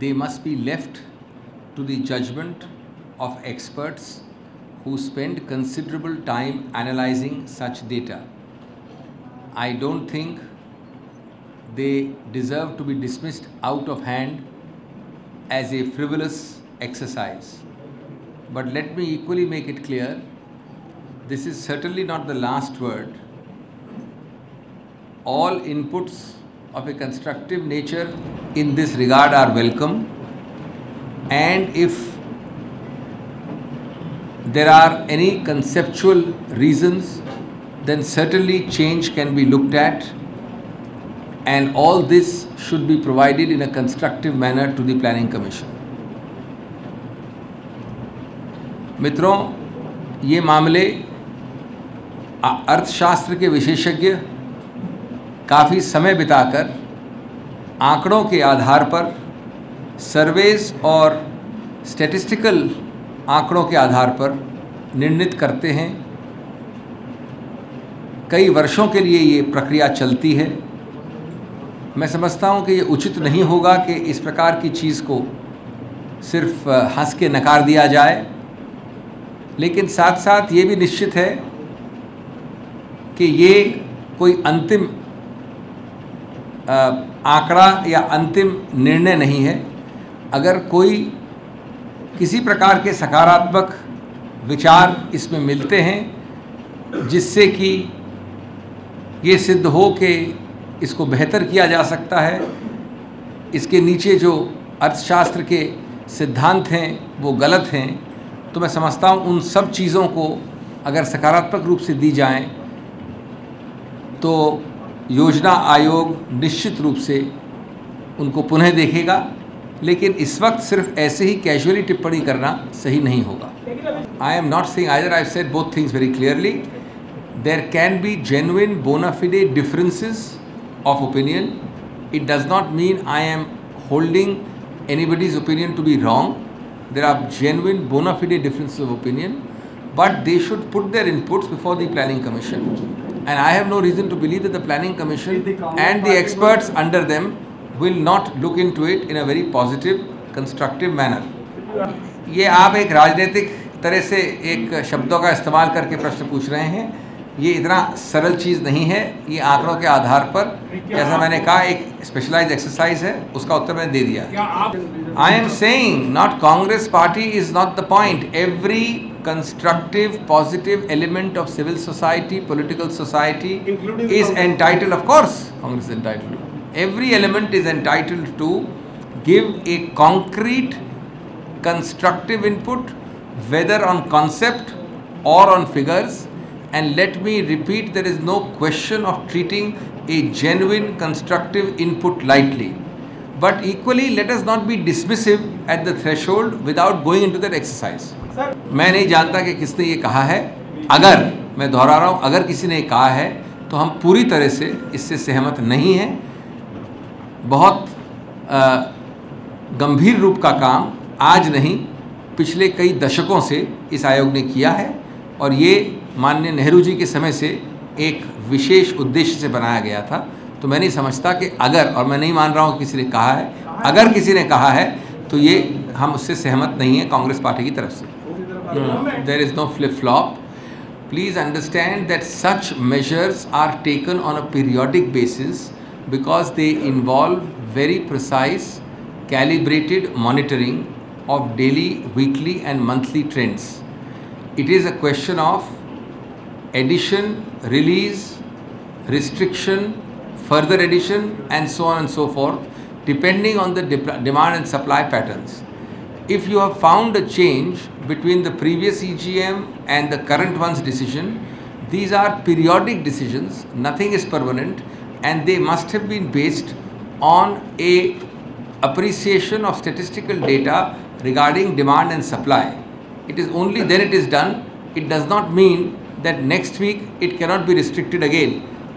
they must be left to the judgment of experts who spend considerable time analyzing such data. I don't think they deserve to be dismissed out of hand as a frivolous exercise. But let me equally make it clear, this is certainly not the last word. All inputs of a constructive nature in this regard are welcome, and if there are any conceptual reasons, then certainly change can be looked at, and all this should be provided in a constructive manner to the Planning Commission. मित्रों, ये मामले अर्थशास्त्र के विशेषज्ञ काफ़ी समय बिताकर आंकड़ों के आधार पर, सर्वेस और स्टैटिस्टिकल आंकड़ों के आधार पर निर्णित करते हैं। कई वर्षों के लिए ये प्रक्रिया चलती है। मैं समझता हूँ कि ये उचित नहीं होगा कि इस प्रकार की चीज़ को सिर्फ हंस के नकार दिया जाए, लेकिन साथ साथ ये भी निश्चित है कि ये कोई अंतिम आंकड़ा या अंतिम निर्णय नहीं है। अगर कोई किसी प्रकार के सकारात्मक विचार इसमें मिलते हैं जिससे कि ये सिद्ध हो कि इसको बेहतर किया जा सकता है, इसके नीचे जो अर्थशास्त्र के सिद्धांत हैं वो गलत हैं, तो मैं समझता हूँ उन सब चीज़ों को अगर सकारात्मक रूप से दी जाएं तो योजना आयोग निश्चित रूप से उनको पुनः देखेगा, लेकिन इस वक्त सिर्फ ऐसे ही कैजुअली टिप्पणी करना सही नहीं होगा। I am not saying either, I have said both things very clearly. There can be genuine bona fide differences of opinion. It does not mean I am holding anybody's opinion to be wrong. There are genuine bona fide differences of opinion, but they should put their inputs before the Planning Commission. And I have no reason to believe that the Planning Commission and the experts under them will not look into it in a very positive, constructive manner. ये आप एक राजनीतिक तरह से एक शब्दों का इस्तेमाल करके प्रश्न पूछ रहे हैं। ये इतना सरल चीज़ नहीं है। ये आंकड़ों के आधार पर, जैसा मैंने कहा, एक स्पेशलाइज्ड एक्सरसाइज है, उसका उत्तर मैंने दे दिया है। I am saying not Congress party is not the point. Every constructive positive element of civil society, political society is entitled, of course Congress is entitled to, every element is entitled to give a concrete constructive input, whether on concept or on figures. And let me repeat, there is no question of treating a genuine constructive input lightly. But equally, let us not be dismissive at the threshold without going into that exercise. मैं नहीं जानता कि किसने ये कहा है। अगर, मैं दोहरा रहा हूँ, अगर किसी ने कहा है तो हम पूरी तरह से इससे सहमत नहीं हैं। बहुत गंभीर रूप का काम आज नहीं, पिछले कई दशकों से इस आयोग ने किया है, और ये माननीय नेहरू जी के समय से एक विशेष उद्देश्य से बनाया गया था। तो मैं नहीं समझता कि अगर, और मैं नहीं मान रहा हूँ किसी ने कहा है, अगर किसी ने कहा है तो ये हम उससे सहमत नहीं हैं कांग्रेस पार्टी की तरफ से। There is no flip flop. Please understand that such measures are taken on a periodic basis because they involve very precise calibrated monitoring of daily, weekly and monthly trends. It is a question of addition, release, restriction, further addition and so on and so forth, depending on the demand and supply patterns. If you have found a change between the previous EGM and the current one's decision, these are periodic decisions, nothing is permanent, and they must have been based on a appreciation of statistical data regarding demand and supply. It is only then it is done. It does not mean that next week it cannot be restricted again.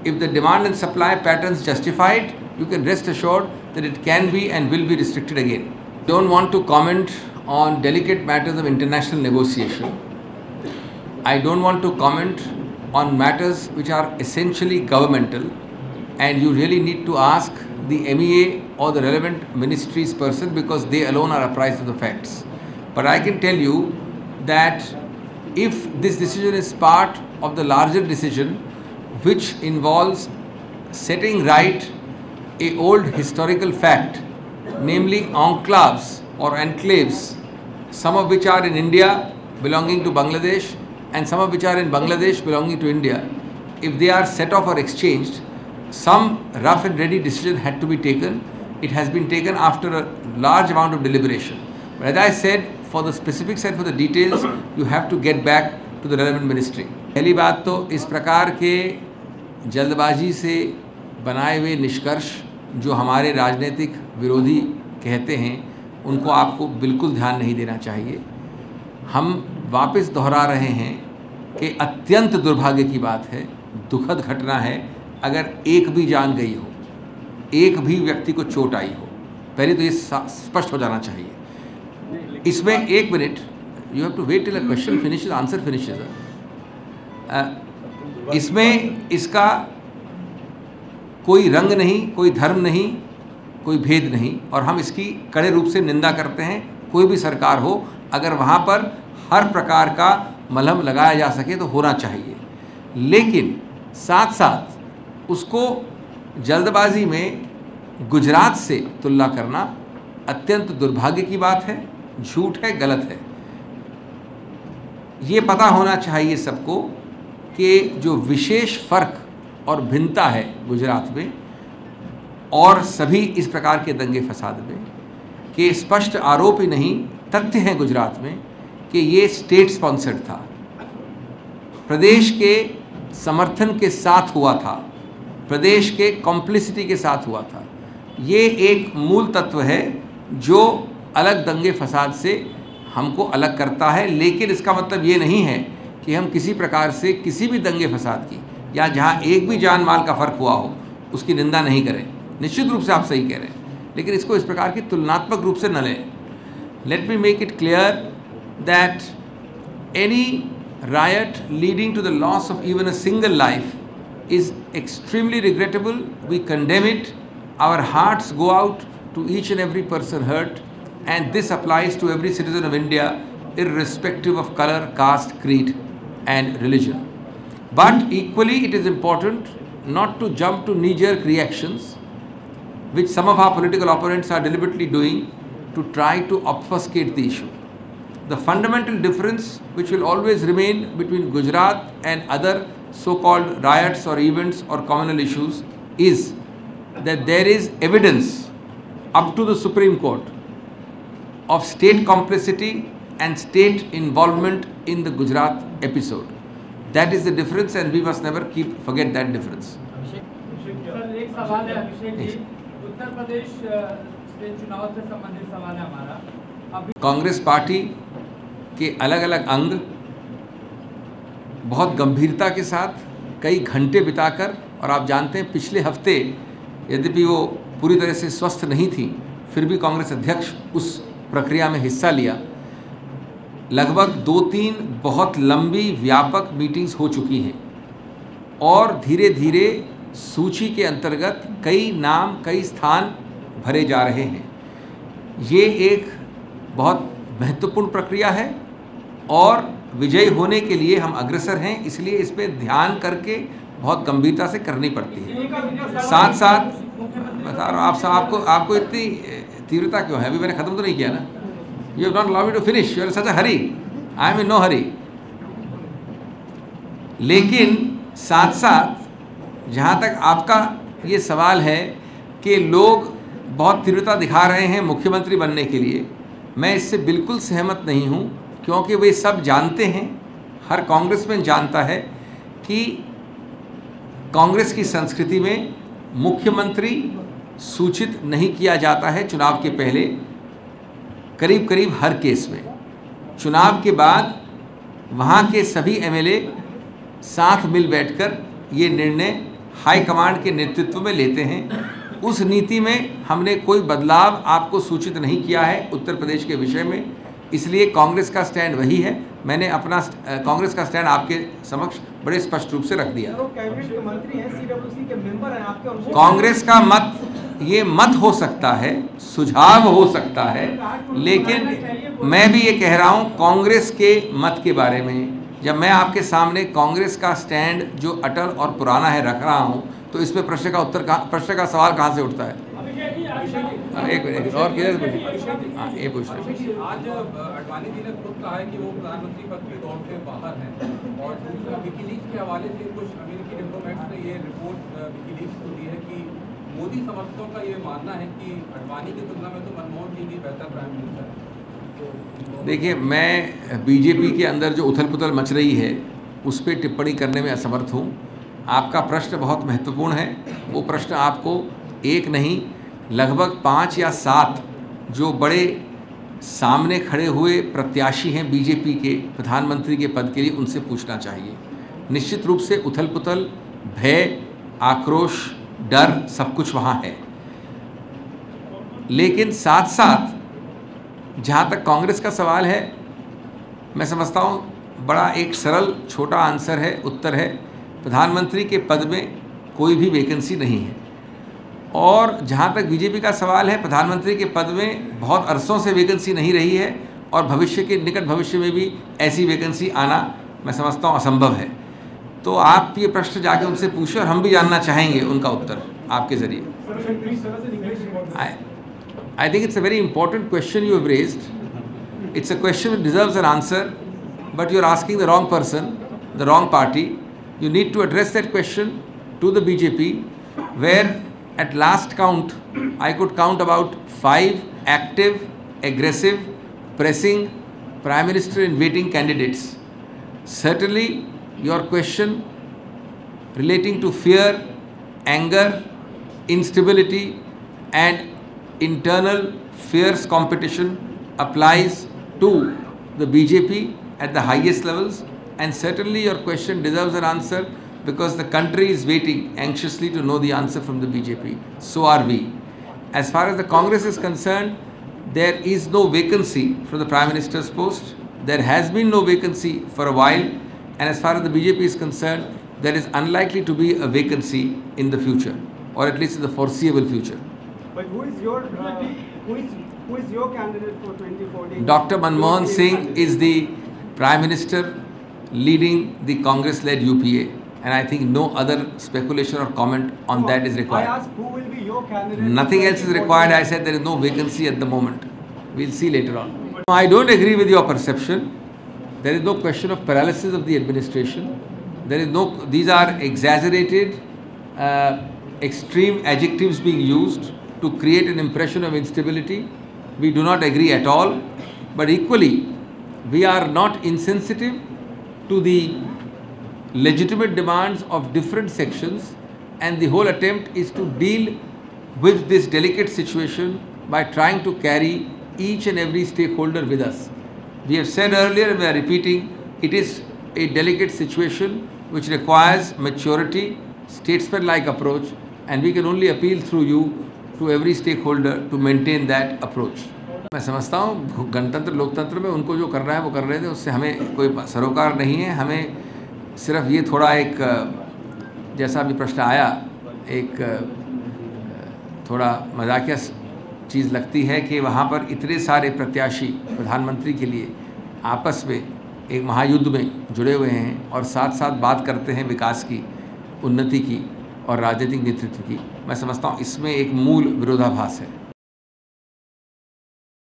If the demand and supply patterns justify it, you can rest assured that it can be and will be restricted again. Don't want to comment on delicate matters of international negotiation. I don't want to comment on matters which are essentially governmental. and you really need to ask the MEA or the relevant ministries person, because they alone are apprised of the facts. But I can tell you that if this decision is part of the larger decision which involves setting right a old historical fact, namely enclaves or enclaves, some of which are in India belonging to Bangladesh and some of which are in Bangladesh belonging to India, if they are set off or exchanged, some rough and ready decision had to be taken. It has been taken after a large amount of deliberation. But as I said, for the specifics and for the details, you have to get back to the relevant ministry. पहली बात तो इस प्रकार के जल्दबाजी से बनाए हुए निष्कर्ष जो हमारे राजनीतिक विरोधी कहते हैं, उनको आपको बिल्कुल ध्यान नहीं देना चाहिए। हम वापस दोहरा रहे हैं कि अत्यंत दुर्भाग्य की बात है, दुखद घटना है अगर एक भी जान गई हो, एक भी व्यक्ति को चोट आई हो। पहले तो ये स्पष्ट हो जाना चाहिए। इसमें एक minute, you have to wait till a question finishes, answer finishes. इसमें इसका कोई रंग नहीं, कोई धर्म नहीं, कोई भेद नहीं, और हम इसकी कड़े रूप से निंदा करते हैं। कोई भी सरकार हो, अगर वहाँ पर हर प्रकार का मलहम लगाया जा सके तो होना चाहिए, लेकिन साथ साथ उसको जल्दबाजी में गुजरात से तुलना करना अत्यंत दुर्भाग्य की बात है, झूठ है, गलत है। ये पता होना चाहिए सबको कि जो विशेष फ़र्क और भिन्नता है गुजरात में और सभी इस प्रकार के दंगे फसाद में, कि स्पष्ट आरोप ही नहीं, तथ्य हैं गुजरात में कि ये स्टेट स्पॉन्सर्ड था, प्रदेश के समर्थन के साथ हुआ था, प्रदेश के कॉम्प्लिसिटी के साथ हुआ था। ये एक मूल तत्व है जो अलग दंगे फसाद से हमको अलग करता है, लेकिन इसका मतलब ये नहीं है कि हम किसी प्रकार से किसी भी दंगे फसाद की या जहाँ एक भी जान माल का फ़र्क हुआ हो उसकी निंदा नहीं करें। निश्चित रूप से आप सही कह रहे हैं, लेकिन इसको इस प्रकार की तुलनात्मक रूप से न लें। Let me make it clear that any riot leading to the loss of even a single life is extremely regrettable. We condemn it. Our hearts go out to each and every person hurt, and this applies to every citizen of India, irrespective of color, caste, creed and religion. But equally it is important not to jump to knee-jerk reactions, which some of our political opponents are deliberately doing to try to obfuscate the issue. The fundamental difference which will always remain between Gujarat and other so-called riots or events or communal issues is that there is evidence up to the Supreme Court of state complicity and state involvement in the Gujarat episode. That is the difference, and we must never forget that difference. एक सवाल है अभिषेक जी, उत्तर प्रदेश के चुनाव से संबंधित सवाल है हमारा। कांग्रेस पार्टी के अलग अलग अंग बहुत गंभीरता के साथ कई घंटे बिताकर, और आप जानते हैं पिछले हफ्ते यद्यपि वो पूरी तरह से स्वस्थ नहीं थी, फिर भी कांग्रेस अध्यक्ष उस प्रक्रिया में हिस्सा लिया। लगभग 2-3 बहुत लंबी व्यापक मीटिंग्स हो चुकी हैं और धीरे धीरे सूची के अंतर्गत कई नाम, कई स्थान भरे जा रहे हैं। ये एक बहुत महत्वपूर्ण प्रक्रिया है और विजयी होने के लिए हम अग्रसर हैं, इसलिए इस पर ध्यान करके बहुत गंभीरता से करनी पड़ती है। साथ साथ बता रहा हूँ आपको इतनी तीव्रता क्यों है? अभी मैंने ख़त्म तो नहीं किया ना। You have not allowed me to finish, you are such a hurry, I am in no hurry. लेकिन साथ साथ जहाँ तक आपका ये सवाल है कि लोग बहुत तीव्रता दिखा रहे हैं मुख्यमंत्री बनने के लिए, मैं इससे बिल्कुल सहमत नहीं हूँ, क्योंकि वे सब जानते हैं, हर कांग्रेसमैन जानता है कि कांग्रेस की संस्कृति में मुख्यमंत्री सूचित नहीं किया जाता है चुनाव के पहले, करीब करीब हर केस में। चुनाव के बाद वहाँ के सभी एमएलए साथ मिल बैठकर ये निर्णय हाईकमांड के नेतृत्व में लेते हैं। उस नीति में हमने कोई बदलाव आपको सूचित नहीं किया है उत्तर प्रदेश के विषय में, इसलिए कांग्रेस का स्टैंड वही है। मैंने अपना कांग्रेस का स्टैंड आपके समक्ष बड़े स्पष्ट रूप से रख दिया। कैबिनेट के मंत्री हैं, सीडब्ल्यूसी के मेंबर हैं आपके। कांग्रेस का मत, ये मत हो सकता है, सुझाव हो सकता है, लेकिन मैं भी ये कह रहा हूँ कांग्रेस के मत के बारे में। जब मैं आपके सामने कांग्रेस का स्टैंड जो अटल और पुराना है रख रहा हूँ, तो इसमें प्रश्न का सवाल कहाँ से उठता है? एक मिनट और किधर पूछिए। हाँ, ये पूछ रहे हैं। आज अडवाणी जी ने खुद कहा है कि वो प्रधानमंत्री पद के दौर से बाहर हैं, और दूसरा विकीलीक्स के हवाले से कुछ अमेरिकी डिप्लोमेट्स ने ये रिपोर्ट विकीलीक्स को दी है कि मोदी समर्थकों का ये मानना है कि अडवाणी की तुलना में तो मनमोहन सिंह ही बेहतर प्राइम मिनिस्टर है। देखिए, मैं बीजेपी के अंदर जो उथल पुथल मच रही है उस पर टिप्पणी करने में असमर्थ हूँ। आपका प्रश्न बहुत महत्वपूर्ण है। वो प्रश्न आपको एक नहीं, लगभग 5 या 7 जो बड़े सामने खड़े हुए प्रत्याशी हैं बीजेपी के प्रधानमंत्री के पद के लिए, उनसे पूछना चाहिए। निश्चित रूप से उथल पुथल, भय, आक्रोश, डर सब कुछ वहाँ है, लेकिन साथ साथ जहाँ तक कांग्रेस का सवाल है, मैं समझता हूँ बड़ा एक सरल छोटा आंसर है, उत्तर है। प्रधानमंत्री के पद में कोई भी वैकेंसी नहीं है। और जहाँ तक बीजेपी का सवाल है, प्रधानमंत्री के पद में बहुत अरसों से वैकेंसी नहीं रही है, और भविष्य के निकट भविष्य में भी ऐसी वैकेंसी आना मैं समझता हूँ असंभव है। तो आप ये प्रश्न जाके उनसे पूछें, और हम भी जानना चाहेंगे उनका उत्तर आपके ज़रिए। I think it's a very important question you have raised. It's a question that deserves an answer, but you're asking the wrong person, the wrong party. You need to address that question to the BJP, where at last count, I could count about 5 active, aggressive, pressing Prime Minister in waiting candidates. Certainly, your question relating to fear, anger, instability and internal fierce competition applies to the BJP at the highest levels, and certainly your question deserves an answer because the country is waiting anxiously to know the answer from the BJP. So are we. As far as the Congress is concerned, there is no vacancy for the Prime Minister's post. There has been no vacancy for a while, and as far as the BJP is concerned, there is unlikely to be a vacancy in the future, or at least in the foreseeable future. But who is your candidate for 2014? Dr. Manmohan Singh is the Prime Minister leading the Congress-led UPA, and I think no other speculation or comment on that is required. I asked who will be your candidate. Nothing else is required. I said there is no vacancy at the moment. We'll see later on. I don't agree with your perception. There is no question of paralysis of the administration. There is no. These are exaggerated, extreme adjectives being used to create an impression of instability. We do not agree at all, but equally we are not insensitive to the legitimate demands of different sections, and the whole attempt is to deal with this delicate situation by trying to carry each and every stakeholder with us. We have said earlier, and we are repeating, it is a delicate situation which requires maturity, statesman-like approach, and we can only appeal through you to every stakeholder to maintain that approach. मैं समझता हूँ गणतंत्र लोकतंत्र में उनको जो कर रहा है वो कर रहे थे, उससे हमें कोई सरोकार नहीं है। हमें सिर्फ ये थोड़ा एक, जैसा भी प्रश्न आया, एक थोड़ा मजाकिया चीज़ लगती है कि वहाँ पर इतने सारे प्रत्याशी प्रधानमंत्री के लिए आपस में एक महायुद्ध में जुड़े हुए हैं और साथ साथ बात करते हैं विकास की, उन्नति की और राजनीतिक नेतृत्व की। मैं समझता हूँ इसमें एक मूल विरोधाभास है।